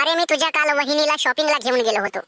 अरे मी तुझ्या काल वहिनीला शॉपिंगला घेऊन गेलो होतो.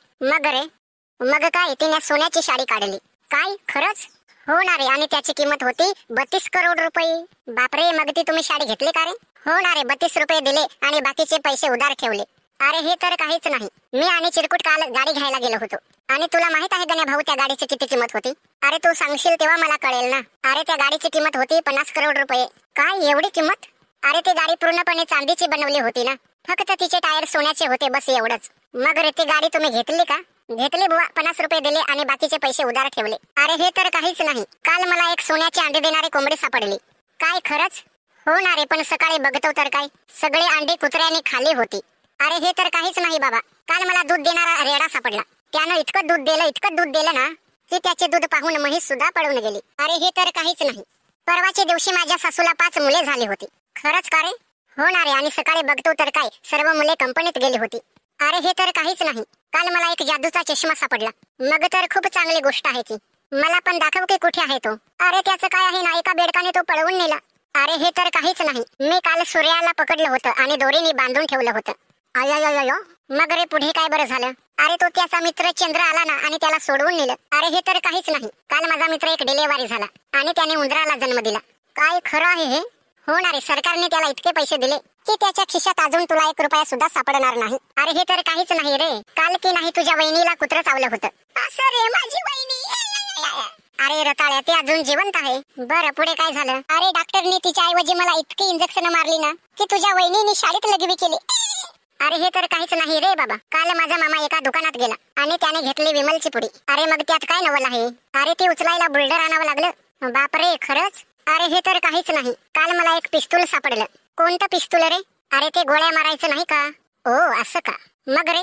मग काय तिने सोन्याची साडी काढली. काय खरंच? हो ना रे. आणि त्याची किंमत होती 32 करोड रुपये. बापरे. मग ती तुम्ही साडी घेतली का रे? हो ना रे. 32 रुपये दिले आणि बाकीचे पैसे उधार ठेवले. अरे हे तर काहीच नाही. मी आणि चिरकुट काल गाडी घ्यायला गेलो होतो. आणि तुला माहित आहे गण्या भाऊ त्या गाडीची किती किंमत होती? अरे तू सांगशील तेव्हा मला कळेल ना. अरे त्या गाडीची किंमत होती 50 करोड रुपये. काय एवढी किंमत? अरे ती गाडी पूर्णपणे चांदीची बनवली होती ना. फक्त तिचे टायर सोन्याचे होते, बस एवढंच. मग रे ती गाडी तुम्ही घेतली का? घेतली बुवा. 50 रुपये दिले आणि बाकीचे पैसे उधार ठेवले. अरे हे तर काहीच नाही. काल मला एक सोन्याची अंडी देणारी कोंबडी सापडली. काय खरंच? हो ना रे. पण सकाळी बघतो तर काय सगळे अंडी कुत्र्याने खाली होती. अरे हे तर काहीच नाही बाबा. काल मला दूध देणारा रेडा सापडला. त्यानं इतकं दूध दिलं ना की त्याचे दूध पाहून म्हैस सुद्धा पळून गेली. अरे हे तर काहीच नाही. परवाच्या दिवशी माझ्या सासूला 5 मुले झाली होती. खरंच का रे? हो ना रे. आणि सकाळी बघतो तर काय सर्व मुले कंपनीत गेली होती. अरे हे तर काहीच नाही. काल मला एक जादूचा चष्मा सापडला. मग तर खूप चांगली गोष्ट आहे की. मला पण दाखव की कुठे आहे तो. अरे त्याचं काय आहे ना, एका बेडकाने तो पळवून नेला. अरे हे तर काहीच नाही. मी काल सूर्याला पकडलं होतं आणि दोरीने बांधून ठेवलं होतं. आय. मग रे पुढे काय बरं झालं? अरे तो त्याचा मित्र चंद्र आला ना आणि त्याला सोडवून नेलं. अरे हे तर काहीच नाही. काल माझा मित्र एक डिलिव्हरी झाला आणि त्याने उंदराला जन्म दिला. काय खरं आहे हे? हो ना रे. सरकारने त्याला इतके पैसे दिले की त्याच्या खिशात अजून तुला 1 रुपया सुद्धा सापडणार नाही. अरे हे तर काहीच नाही रे. काल की नाही तुझ्या वहिनीला कुत्रं चावलं होतं. असं रे. माझी वहिनी. अरे रताळ्या, ते अजून जिवंत आहे. बरं पुढे काय झालं? अरे डॉक्टरने तिच्या ऐवजी मला इतकी इंजेक्शन मारली ना की तुझ्या वहिनीने शाळेत लघवी केली. अरे हे तर काहीच नाही रे बाबा. काल माझा मामा एका दुकानात गेला आणि त्याने घेतली विमलची पुडी. अरे मग त्यात काय नवल आहे? अरे ती उचलायला बुलडर आणावं लागलं. बापरे खरंच? अरे हे तर काहीच नाही. काल मला एक पिस्तूल सापडलं. कोणतं पिस्तूल रे? अरे ते गोळ्या मारायचं नाही का? ओ असं का? मग रे?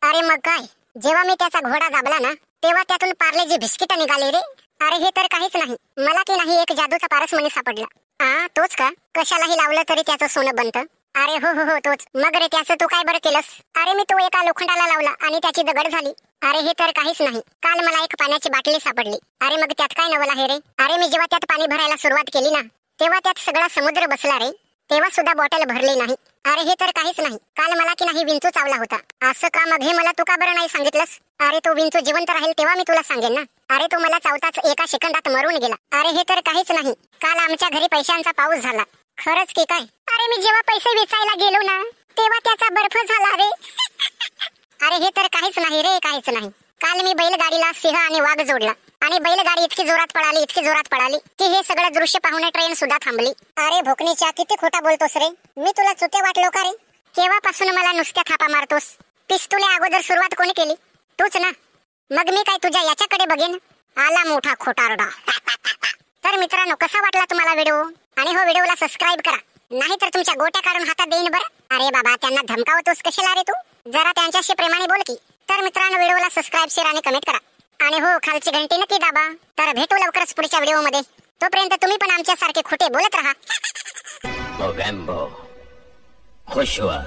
अरे मग काय, जेव्हा मी त्याचा घोडा दाबला ना तेव्हा त्यातून पार्लेजी बिस्किट निघाले रे. अरे हे तर काहीच नाही. मला की नाही एक जादूचा पारसमणी सापडला. तोच का? कशालाही लावलं तरी त्याचं सोनं बनतं. अरे हो तोच. मग रे त्याचं तू काय बरं केलंस? अरे मी तो एका लोखंडाला लावला आणि त्याची दगड झाली. अरे हे तर काहीच नाही. काल मला एक पाण्याची बाटली सापडली. अरे मग त्यात काय नवल आहे रे? अरे मी जेव्हा त्यात पाणी भरायला सुरुवात केली ना तेव्हा त्यात सगळा समुद्र बसला रे. तेव्हा सुद्धा बॉटल भरली नाही. अरे हे तर काहीच नाही. काल मला की नाही विंचू चावला होता. असं का? मग हे मला तू का बरं नाही सांगितलंस? अरे तो विंचू जिवंत राहील तेव्हा मी तुला सांगेन ना. अरे तो मला चावताच एका सेकंदात मरून गेला. अरे हे तर काहीच नाही. काल आमच्या घरी पैशांचा पाऊस झाला. खरंच की काय? अरे मी जेव्हा पैसे वेचायला गेलो ना तेव्हा त्याचा बर्फ झाला रे. अरे हे तर काहीच नाही रे, काहीच नाही. काल मी बैलगाडीला सिंह आणि वाघ जोडला आणि बैलगाडी इतकी जोरात पळाली की हे सगळं दृश्य पाहून ट्रेन सुद्धा थांबली. अरे भोकणीच्या, किती खोटा बोलतोस रे. मी तुला चुते वाटलो का रे? केव्हापासून मला नुसत्या थापा मारतोस? पिस्तुले अगोदर सुरुवात कोणी केली? तूच ना. मग मी काय तुझ्या याच्याकडे बघेन? आला मोठा खोटारडा. तर मित्रांनो, कसा वाटला तुम्हाला व्हिडिओ? आणि हो, व्हिडिओला सबस्क्राईब करा, नाहीतर तुमच्या गोट्या काढून हातात देईन बरं. अरे बाबा, त्यांना धमकावतोस कशाला रे तू? जरा त्यांच्याशी प्रेमाने बोल की. तर मित्रांनो, व्हिडिओला सबस्क्राईब, शेअर आणि कमेंट करा. आणि हो, खालची घंटी नक्की दाबा. तर भेटू लवकरच पुढच्या व्हिडिओमध्ये. तोपर्यंत तुम्ही पण आमच्यासारखे खोटे बोलत राहा. खुश हुआ.